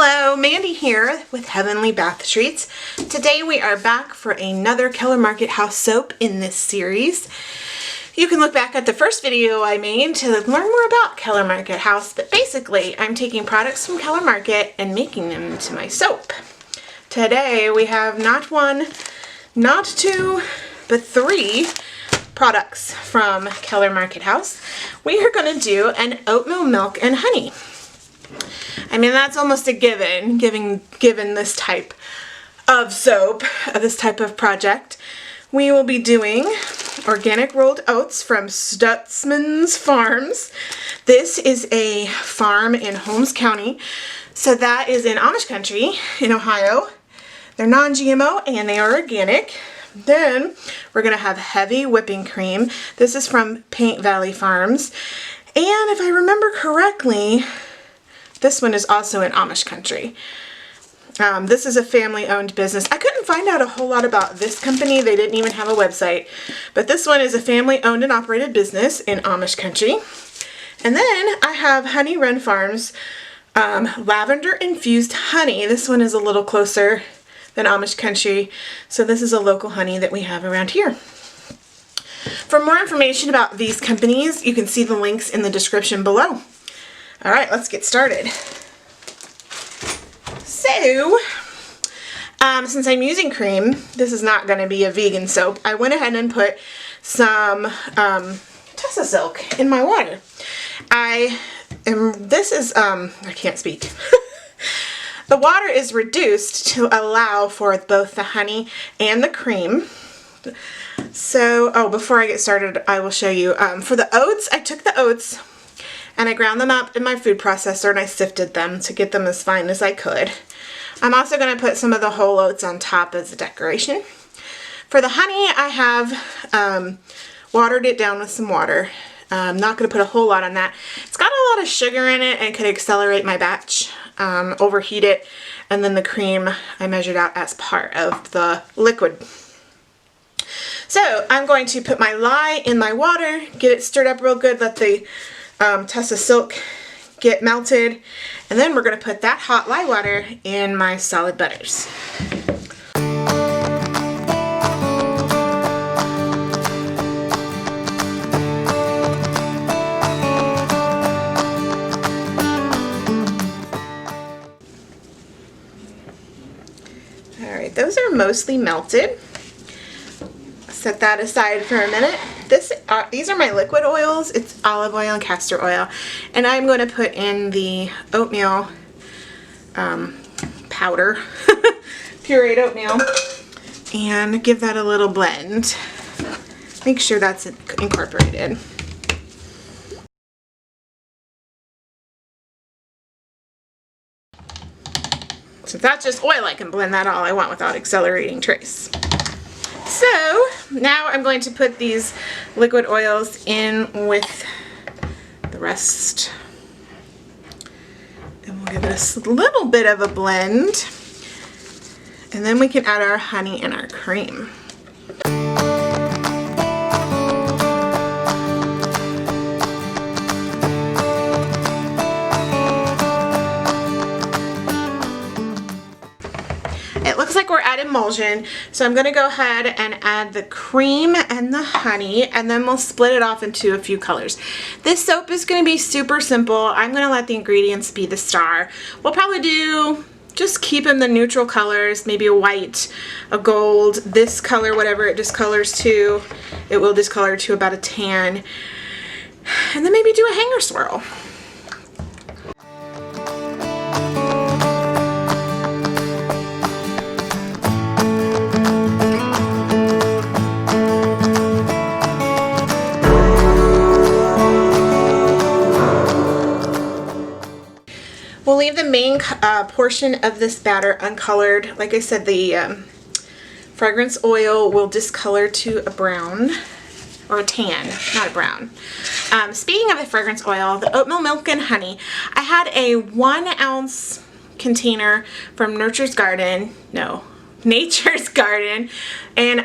Hello, Mandy here with Heavenly Bath Treats. Today we are back for another Keller Market House soap in this series. You can look back at the first video I made to learn more about Keller Market House, but basically I'm taking products from Keller Market and making them into my soap. Today we have not one, not two, but three products from Keller Market House. We are going to do an oatmeal milk and honey. I mean, that's almost a given this type of soap, this type of project. We will be doing organic rolled oats from Stutzman's Farms. This is a farm in Holmes County, so that is in Amish country in Ohio. They're non-GMO and they are organic. Then we're going to have heavy whipping cream. This is from Paint Valley Farms. And if I remember correctly, this one is also in Amish country. This is a family-owned business. I couldn't find out a whole lot about this company. They didn't even have a website. But this one is a family-owned and operated business in Amish country. And then I have Honey Run Farms lavender-infused honey. This one is a little closer than Amish country. So this is a local honey that we have around here. For more information about these companies, you can see the links in the description below. All right, let's get started. So, since I'm using cream, this is not going to be a vegan soap. I went ahead and put some Tessa Silk in my water. I can't speak. The water is reduced to allow for both the honey and the cream. So, before I get started, I will show you. For the oats, I took the oats and I ground them up in my food processor and I sifted them to get them as fine as I could. I'm also going to put some of the whole oats on top as a decoration. For the honey, I have watered it down with some water. I'm not going to put a whole lot on that. It's got a lot of sugar in it and could accelerate my batch, overheat it, and then the cream I measured out as part of the liquid. So I'm going to put my lye in my water, get it stirred up real good, let the Tessa Silk get melted, and then we're going to put that hot lye water in my solid butters. Alright, those are mostly melted. Set that aside for a minute. These are my liquid oils. It's olive oil and castor oil. And I'm going to put in the oatmeal powder, pureed oatmeal, and give that a little blend. Make sure that's incorporated. So if that's just oil, I can blend that all I want without accelerating trace. So now I'm going to put these liquid oils in with the rest. And we'll give it a little bit of a blend. And then we can add our honey and our cream. It looks like we're at emulsion, so I'm going to go ahead and add the cream and the honey, and then we'll split it off into a few colors. This soap is going to be super simple. I'm going to let the ingredients be the star. We'll probably just keep them the neutral colors, maybe a white, a gold, this color, whatever it discolors to. It will discolor to about a tan. And then maybe do a hanger swirl. We'll leave the main portion of this batter uncolored. Like I said, the fragrance oil will discolor to a brown, or a tan, not a brown. Speaking of the fragrance oil, the oatmeal milk and honey, I had a 1 ounce container from Nurture's Garden, Nature's Garden, and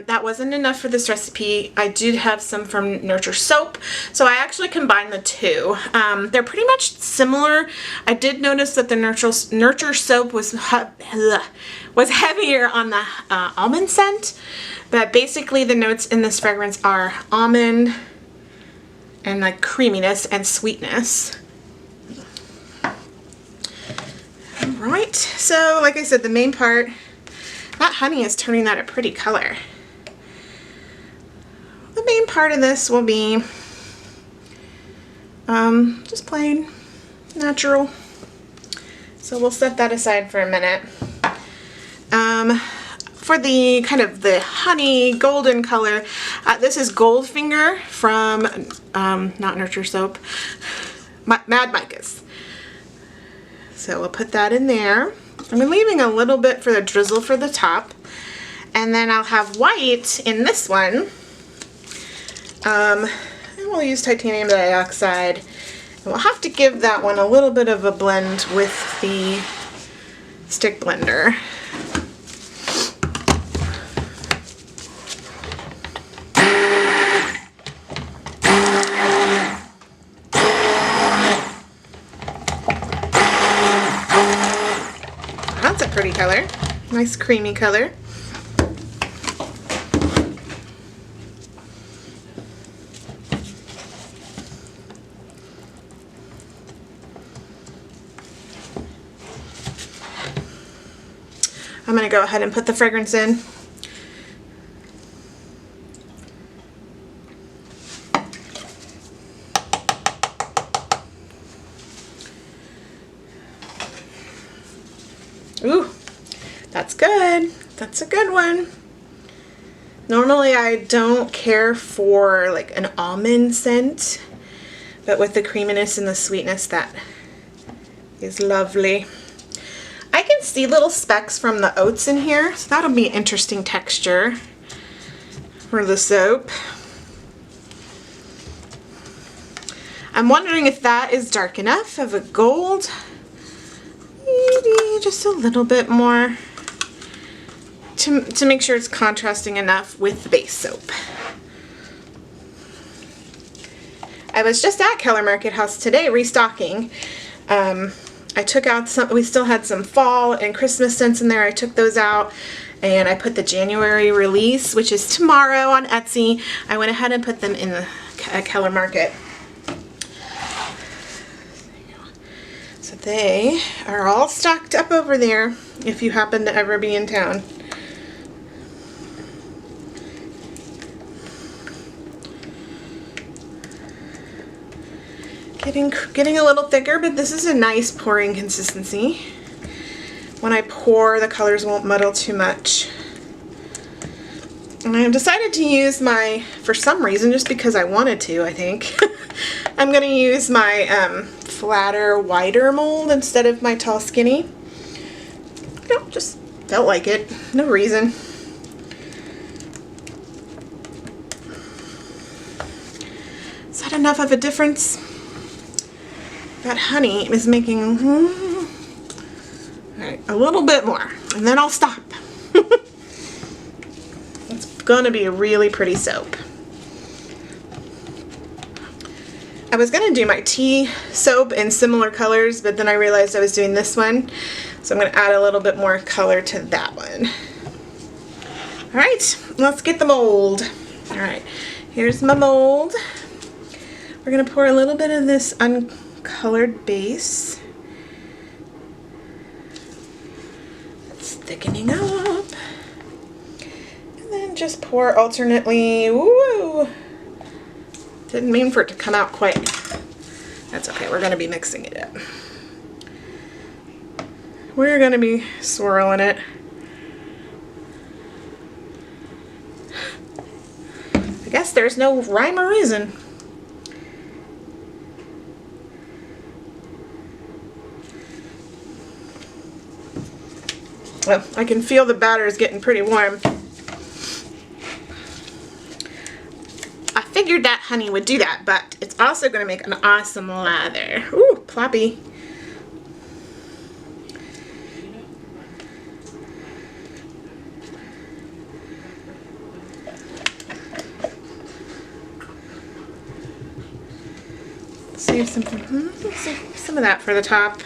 that wasn't enough for this recipe. I did have some from Nurture Soap, so I actually combined the two. They're pretty much similar. I did notice that the Nurture Soap was heavier on the almond scent, but basically the notes in this fragrance are almond and like creaminess and sweetness. Alright, so like I said, the main part, that honey is turning that a pretty color. The main part of this will be just plain natural. So we'll set that aside for a minute. For the kind of the honey golden color, this is Goldfinger from, not Nurture Soap, Mad Micas. So we'll put that in there. I'm leaving a little bit for the drizzle for the top. And then I'll have white in this one. And we'll use titanium dioxide. And we'll have to give that one a little bit of a blend with the stick blender. That's a pretty color. Nice creamy color. I'm going to go ahead and put the fragrance in. Ooh, that's good. That's a good one. Normally I don't care for like an almond scent, but with the creaminess and the sweetness, that is lovely. I can see little specks from the oats in here, so that'll be interesting texture for the soap. I'm wondering if that is dark enough of a gold. Maybe just a little bit more to make sure it's contrasting enough with the base soap. I was just at Keller Market House today restocking. I took out some, we still had some fall and Christmas scents in there. I took those out and I put the January release, which is tomorrow on Etsy. I went ahead and put them in the Keller Market. So they are all stocked up over there if you happen to ever be in town. Getting a little thicker, but this is a nice pouring consistency. When I pour, the colors won't muddle too much. And I have decided to use my, for some reason, just because I wanted to, I think, I'm going to use my flatter, wider mold instead of my tall, skinny. No, just felt like it. No reason. Is that enough of a difference? That honey is making alright, a little bit more, and then I'll stop. It's gonna be a really pretty soap. I was gonna do my tea soap in similar colors, but then I realized I was doing this one, so I'm gonna add a little bit more color to that one. Alright, let's get the mold. Alright, here's my mold. We're gonna pour a little bit of this uncolored base. It's thickening up. And then just pour alternately. Woo! Didn't mean for it to come out quite. That's okay, we're gonna be mixing it up. We're gonna be swirling it. I guess there's no rhyme or reason. Well, I can feel the batter is getting pretty warm. I figured that honey would do that, but it's also going to make an awesome lather. Ooh, ploppy. save some of that for the top.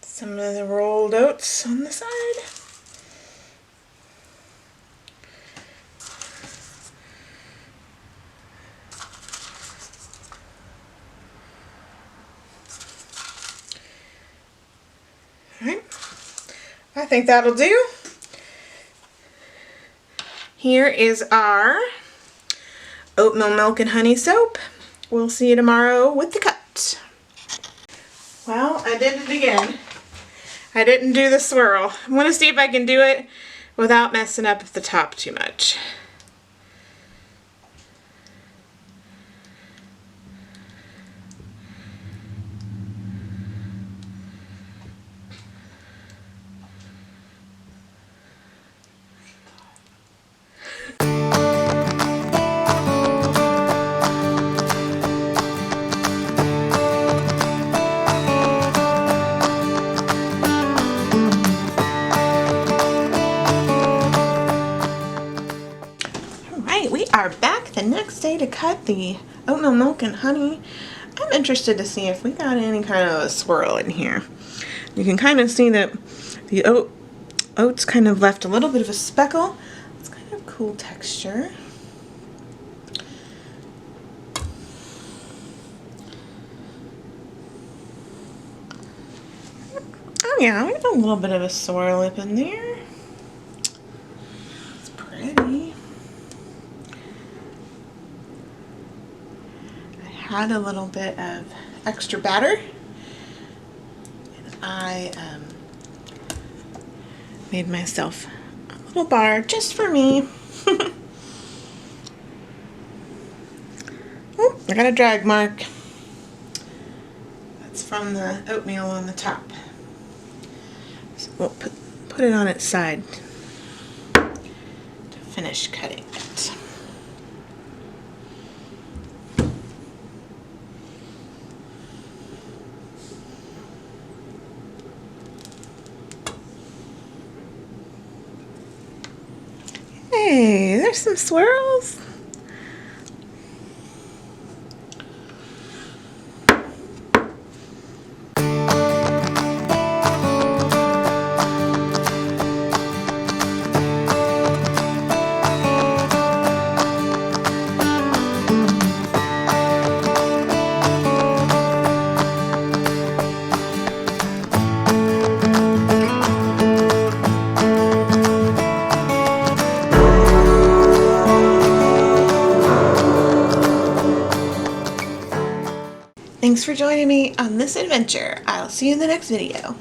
Some of the rolled oats on the side. Alright, I think that'll do. Here is our oatmeal milk and honey soap. We'll see you tomorrow with the cut. Well, I did it again. I didn't do the swirl. I want to see if I can do it without messing up the top too much. We are back the next day to cut the oatmeal milk and honey. I'm interested to see if we got any kind of a swirl in here. You can kind of see that the oats kind of left a little bit of a speckle. It's kind of cool texture. Oh yeah, we got a little bit of a swirl up in there. It's pretty. Had a little bit of extra batter, and I made myself a little bar just for me. Oh, I got a drag mark. That's from the oatmeal on the top. So we'll put it on its side to finish cutting it. Hey, there's some swirls. Thanks for joining me on this adventure. I'll see you in the next video.